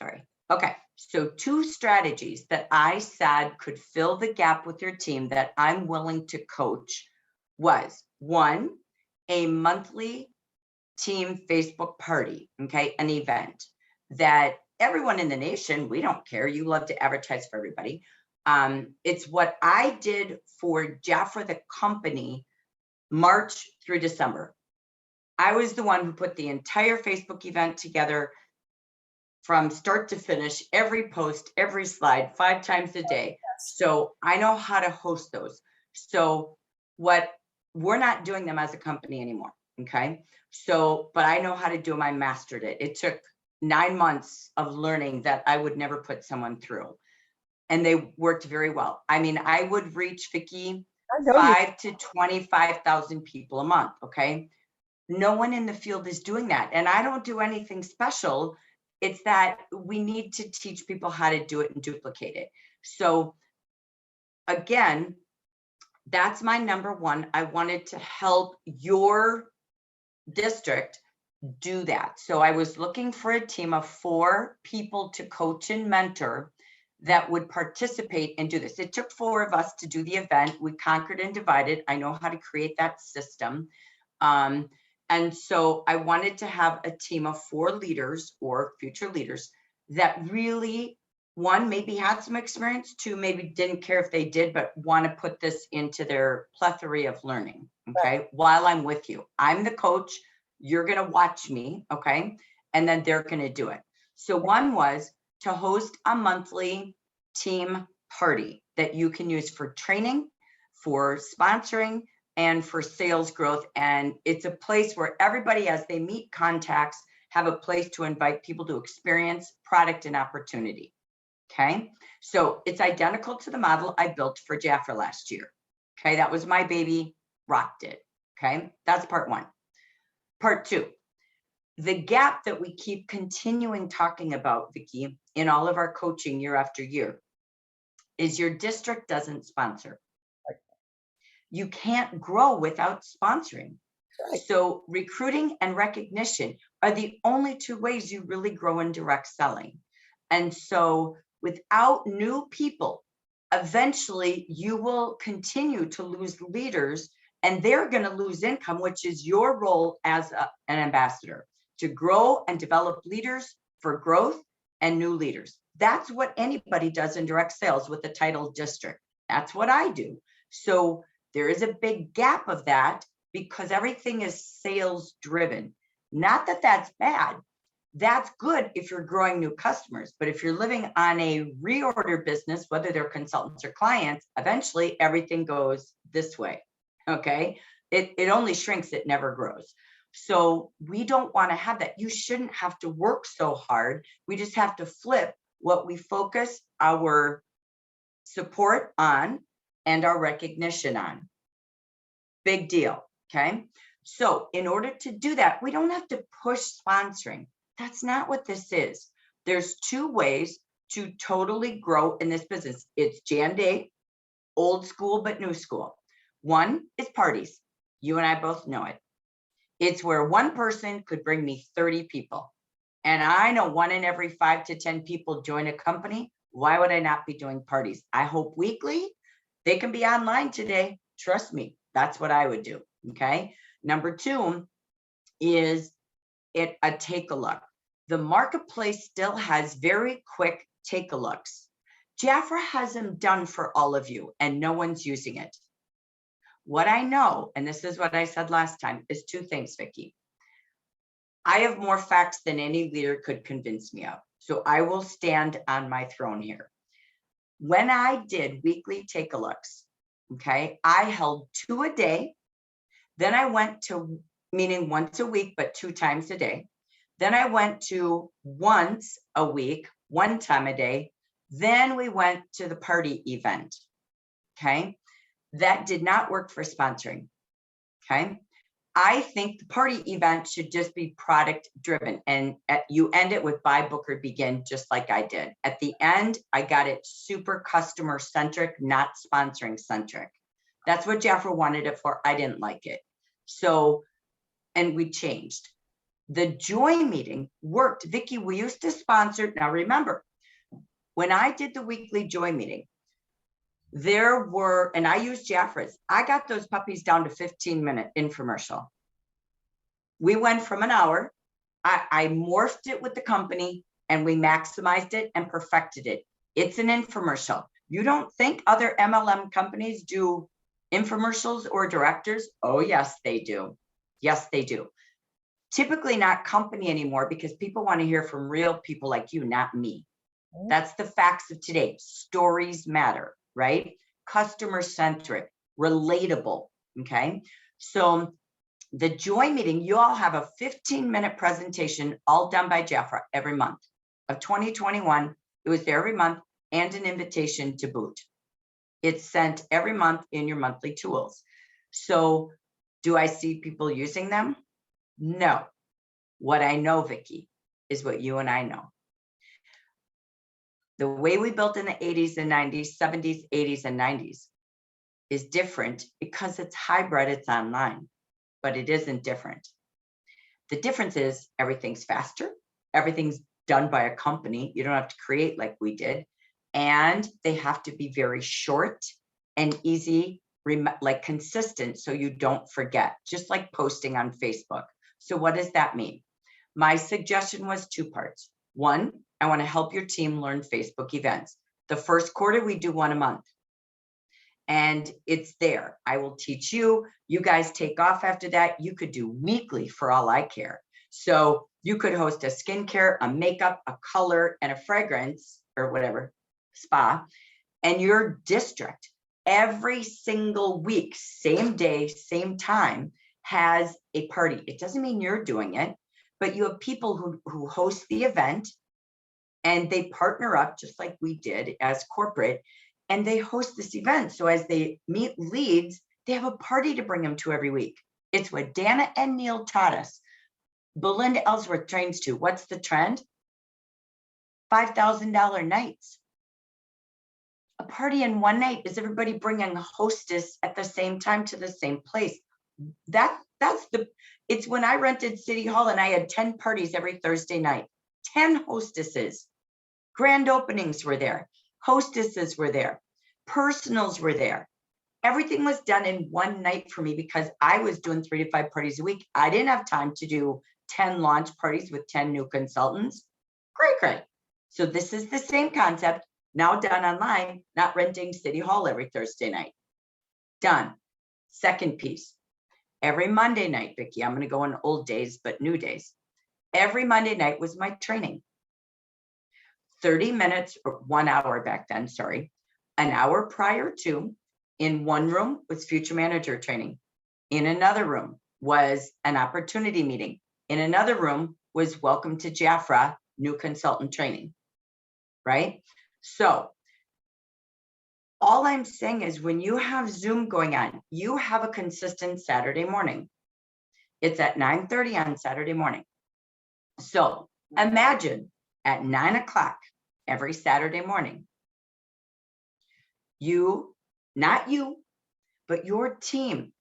Sorry. Okay. So 2 strategies that I said could fill the gap with your team that I'm willing to coach was 1, a monthly team Facebook party, okay, an event that everyone in the nation, we don't care. You love to advertise for everybody. It's what I did for Jafra, the company, March through December. I was the one who put the entire Facebook event together from start to finish, every post, every slide, 5 times a day. So I know how to host those. So we're not doing them as a company anymore. Okay. So, but I know how to do them. I mastered it. It took 9 months of learning that I would never put someone through. And they worked very well. I mean, I would reach, Vickie, 5 to 25,000 people a month. Okay. No one in the field is doing that. And I don't do anything special. It's that we need to teach people how to do it and duplicate it. So again, that's my number one. I wanted to help your district do that. So I was looking for a team of 4 people to coach and mentor that would participate and do this. It took 4 of us to do the event. We conquered and divided. I know how to create that system. And so I wanted to have a team of 4 leaders or future leaders that really, 1, maybe had some experience, 2, maybe didn't care if they did, but want to put this into their plethora of learning. Okay. Right. While I'm with you, I'm the coach. You're going to watch me. Okay. And then they're going to do it. So 1 was to host a monthly team party that you can use for training, for sponsoring, and for sales growth. And it's a place where everybody, as they meet contacts, have a place to invite people to experience product and opportunity. Okay. So it's identical to the model I built for Jafra last year. Okay. That was my baby, rocked it. Okay. That's part 1. Part 2, the gap that we keep continuing talking about, Vickie, in all of our coaching year after year is your district doesn't sponsor. You can't grow without sponsoring. Right. So recruiting and recognition are the only 2 ways you really grow in direct selling. And so without new people, eventually you will continue to lose leaders and they're going to lose income, which is your role as an ambassador, to grow and develop leaders for growth and new leaders. That's what anybody does in direct sales with the title district. That's what I do. So there is a big gap of that because everything is sales driven. Not that that's bad. That's good if you're growing new customers. But if you're living on a reorder business, whether they're consultants or clients, eventually everything goes this way. Okay. It only shrinks, it never grows. So we don't want to have that. You shouldn't have to work so hard. We just have to flip what we focus our support on and our recognition on. Big deal. Okay. So in order to do that, we don't have to push sponsoring. That's not what this is. There's 2 ways to totally grow in this business. It's Jan Day, old school, but new school. 1 is parties. You and I both know it. It's where 1 person could bring me 30 people. And I know 1 in every 5 to 10 people join a company. Why would I not be doing parties? I hope weekly. They can be online today. Trust me. That's what I would do. Okay. Number 2 is a take a look. The marketplace still has very quick take a looks. Jafra has them done for all of you and no one's using it. What I know, and this is what I said last time, is 2 things, Vickie. I have more facts than any leader could convince me of. So I will stand on my throne here. When I did weekly take a looks, okay, I held 2 a day. Then I went to, meaning once a week, but 2 times a day. Then I went to once a week, 1 time a day. Then we went to the party event. Okay. That did not work for sponsoring. Okay. I think the party event should just be product driven and you end it with buy, book, or begin, just like I did. At the end, I got it super customer centric, not sponsoring centric. That's what Jafra wanted it for. I didn't like it. So, and we changed. The joy meeting worked. Vickie, we used to sponsor. Now remember, when I did the weekly joy meeting, there were, and I used Jaffra's, I got those puppies down to 15-minute infomercial. We went from an hour. I morphed it with the company and we maximized it and perfected it. It's an infomercial. You don't think other MLM companies do infomercials or directors? Oh, yes, they do. Yes, they do. Typically not company anymore because people want to hear from real people like you, not me. That's the facts of today. Stories matter, right? Customer centric, relatable. Okay. So the joy meeting, you all have a 15-minute presentation all done by Jaffra every month of 2021. It was there every month and an invitation to boot. It's sent every month in your monthly tools. So do I see people using them? No. What I know, Vickie, is what you and I know. The way we built in the 80s and 90s, 70s, 80s, and 90s is different because it's hybrid, it's online, but it isn't different. The difference is everything's faster, everything's done by a company. You don't have to create like we did. And they have to be very short and easy, like consistent, so you don't forget, just like posting on Facebook. So what does that mean? My suggestion was 2 parts. 1, I want to help your team learn Facebook events. The first quarter, we do 1 a month. And it's there. I will teach you. You guys take off after that. You could do weekly for all I care. So you could host a skincare, a makeup, a color, and a fragrance or whatever, spa. And your district, every single week, same day, same time, has a party. It doesn't mean you're doing it, but you have people who host the event and they partner up just like we did as corporate, and they host this event. So as they meet leads, they have a party to bring them to every week. It's what Dana and Neil taught us. Belinda Ellsworth trains to. What's the trend? $5,000 nights. A party in one night is everybody bringing a hostess at the same time to the same place. It's when I rented City Hall and I had 10 parties every Thursday night, 10 hostesses. Grand openings were there. Hostesses were there. Personals were there. Everything was done in one night for me because I was doing 3 to 5 parties a week. I didn't have time to do 10 launch parties with 10 new consultants. Great. So this is the same concept, now done online, not renting City Hall every Thursday night. Done. Second piece. Every Monday night, Vickie, I'm going to go in old days, but new days. Every Monday night was my training. 30 minutes or 1 hour back then, sorry. An hour prior to, in one room was future manager training. In another room was an opportunity meeting. In another room was welcome to Jaffra, new consultant training, right? So all I'm saying is when you have Zoom going on, you have a consistent Saturday morning. It's at 9:30 on Saturday morning. So imagine at 9 o'clock every Saturday morning, not you, but your team,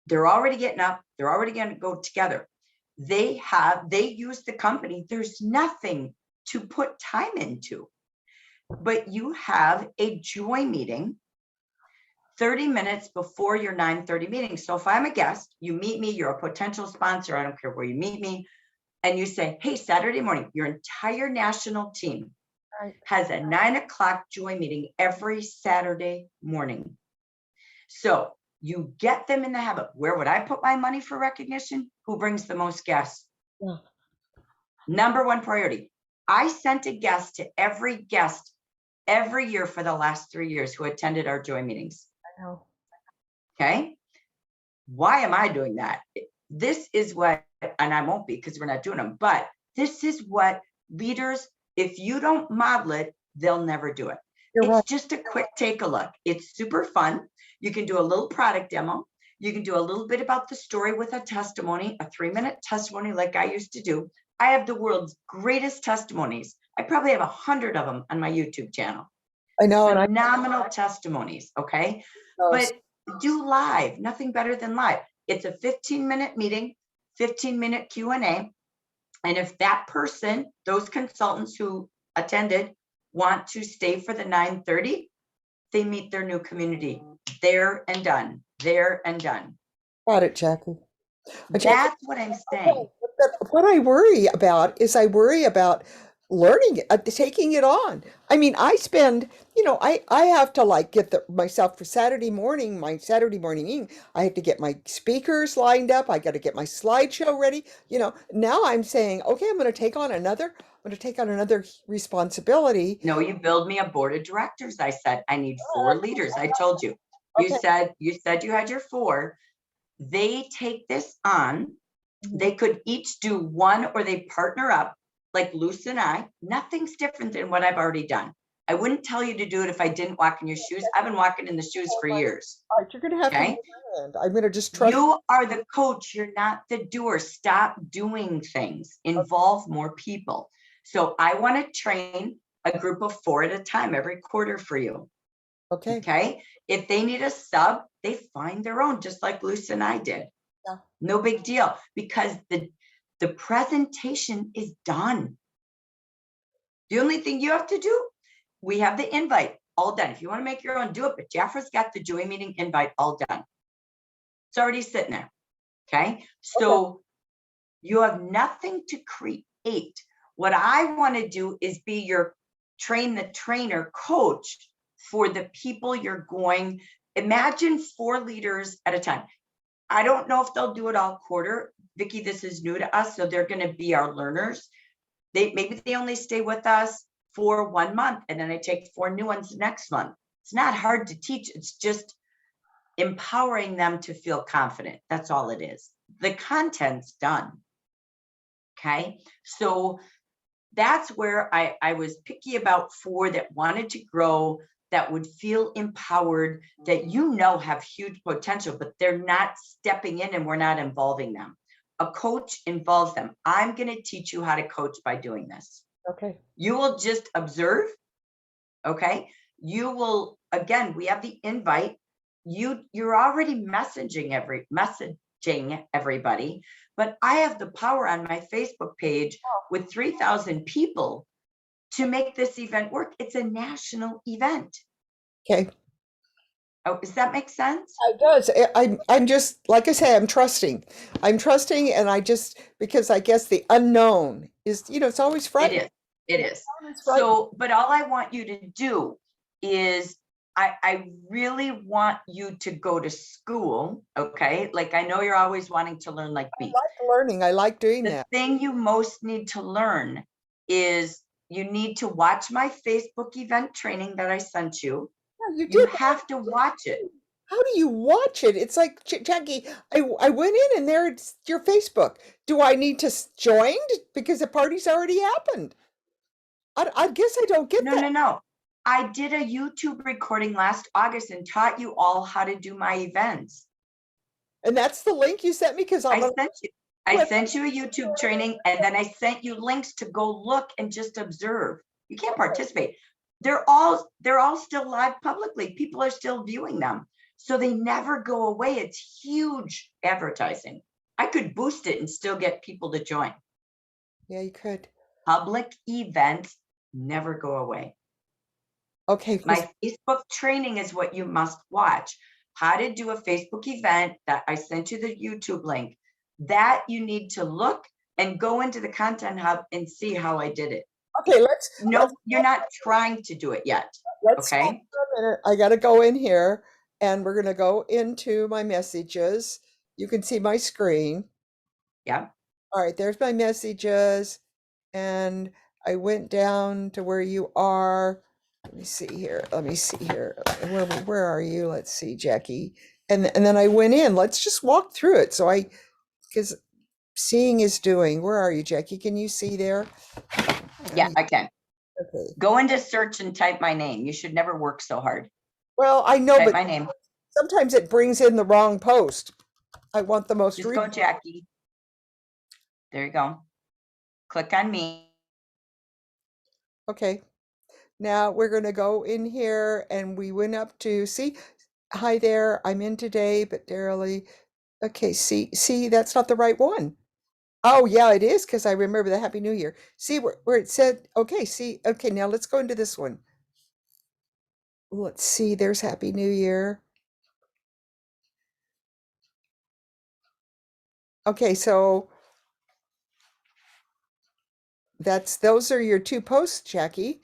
they're already getting up, they're already going to go together. They use the company. There's nothing to put time into, but you have a joy meeting 30 minutes before your 9:30 meeting. So if I'm a guest, you meet me, you're a potential sponsor, I don't care where you meet me, and you say, hey, Saturday morning, your entire national team has a 9 o'clock joy meeting every Saturday morning. So you get them in the habit. Where would I put my money for recognition? Who brings the most guests? Yeah. Number 1 priority. I sent a guest to every guest every year for the last 3 years who attended our joy meetings. I know. Okay. Why am I doing that? This is what, and I won't be because we're not doing them, but this is what leaders, if you don't model it, they'll never do it. It's just a quick take a look. It's super fun. You can do a little product demo. You can do a little bit about the story with a testimony, a 3-minute testimony like I used to do. I have the world's greatest testimonies. I probably have 100 of them on my YouTube channel. I know. Phenomenal testimonies, okay? But do live, nothing better than live. It's a 15-minute meeting, 15-minute Q&A. And if that person, those consultants who attended, want to stay for the 9:30, they meet their new community. There and done. There and done. Got it, Jackie. Jackie, That's what I'm okay, saying. what I worry about is I worry about learning it, taking it on. I mean, I spend, I have to like get myself for Saturday morning, my Saturday morning meeting. I have to get my speakers lined up. I got to get my slideshow ready. Now I'm saying, okay, I'm going to take on another responsibility. No, you build me a board of directors. I said, I need 4 leaders. I told you. You Okay. said you had your 4. They take this on. Mhm. They could each do one, or they partner up like Luce and I. Nothing's different than what I've already done. I wouldn't tell you to do it if I didn't walk in your shoes. I've been walking in the shoes for years. All right, you're going to have to Okay. hold my hand. I'm going to just trust. You are the coach. You're not the doer. Stop doing things. Involve more people. So I want to train a group of 4 at a time every quarter for you. Okay. Okay. If they need a sub, they find their own, just like Luce and I did. Yeah. No big deal, because the presentation is done. The only thing you have to do, we have the invite all done. If you want to make your own, do it. But Jafra's got the joy meeting invite all done. It's already sitting there. Okay. So you have nothing to create. What I want to do is be your train the trainer coach for the people you're going. Imagine 4 leaders at a time. I don't know if they'll do it all quarter. Vickie, this is new to us, so they're going to be our learners. Maybe they only stay with us for 1 month, and then I take 4 new ones next month. It's not hard to teach. It's just empowering them to feel confident. That's all it is. The content's done. Okay. So that's where I was picky about 4 that wanted to grow, that would feel empowered, that have huge potential, but they're not stepping in and we're not involving them. A coach involves them. I'm going to teach you how to coach by doing this. Okay. You will just observe. Okay. You will, again, we have the invite. You're already messaging everybody, but I have the power on my Facebook page with 3,000 people to make this event work. It's a national event. Okay. Oh, does that make sense? It does. I'm just, like I say, I'm trusting. I'm trusting, and because I guess the unknown is, it's always It frightening. is. It is. It's frightening. So, but all I want you to do is I really want you to go to school. Okay. Like, I know you're always wanting to learn like I me. like learning. I like doing The that. thing you most need to learn is you need to watch my Facebook event training that I sent you. Yeah, you You did. have to watch it. How do you watch it? It's like, Jackie, I went in and there it's your Facebook. Do I need to join because the party's already happened? I guess I don't get No, that. no, no. I did a YouTube recording last August and taught you all how to do my events. And that's the link you sent me because I'm gonna. I sent you a YouTube training, and then I sent you links to go look and just observe. You can't participate. They're all still live publicly. People are still viewing them. So they never go away. It's huge advertising. I could boost it and still get people to join. Yeah, you could. Public events never go away. Okay. My Facebook training is what you must watch. How to do a Facebook event, that I sent you the YouTube link. That you need to look and go into the Content Hub and see how I did it. Okay, No, you're not trying to do it yet. let's Okay. stop for a minute. I gotta go in here and we're gonna go into my messages. You can see my screen. Yeah. All right, there's my messages. And I went down to where you are. Let me see here. Let me see here. Where are you? Let's see, Jackie. And then I went in. Let's just walk through it. Because seeing is doing. Where are you, Jackie? Can you see there? Yeah, I can. Okay. Go into search and type my name. You should never work so hard. Well, I know, Type but my name. sometimes it brings in the wrong post. I want the most Just go, Jackie. There you go. Click on me. Okay. Now we're going to go in here and we went up to see. Hi there. I'm in today, but Darily. Okay, see, that's not the right one. Oh, yeah, it is because I remember the Happy New Year. See where it said, okay, see, okay, now let's go into this one. Let's see, there's Happy New Year. Okay, so those are your two posts, Jackie.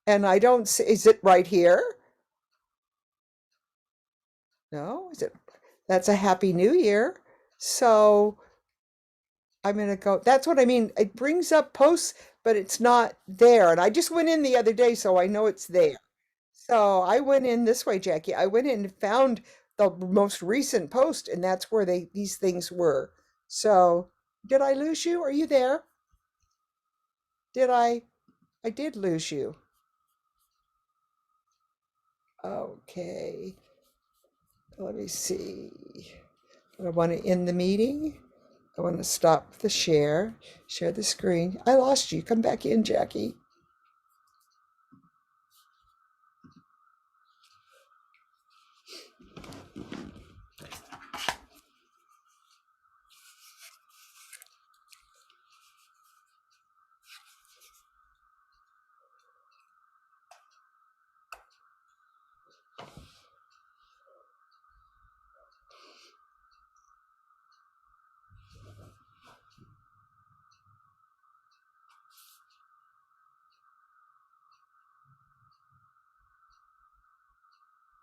And I don't see, is it right here? No, is it? That's a Happy New Year. So I'm gonna go, that's what I mean. It brings up posts, but it's not there. And I just went in the other day, so I know it's there. So I went in this way, Jackie. I went in and found the most recent post, and that's where these things were. So did I lose you? Are you there? Did I did lose you. Okay. Let me see. I want to end the meeting. I want to stop the share the screen. I lost you. Come back in, Jackie.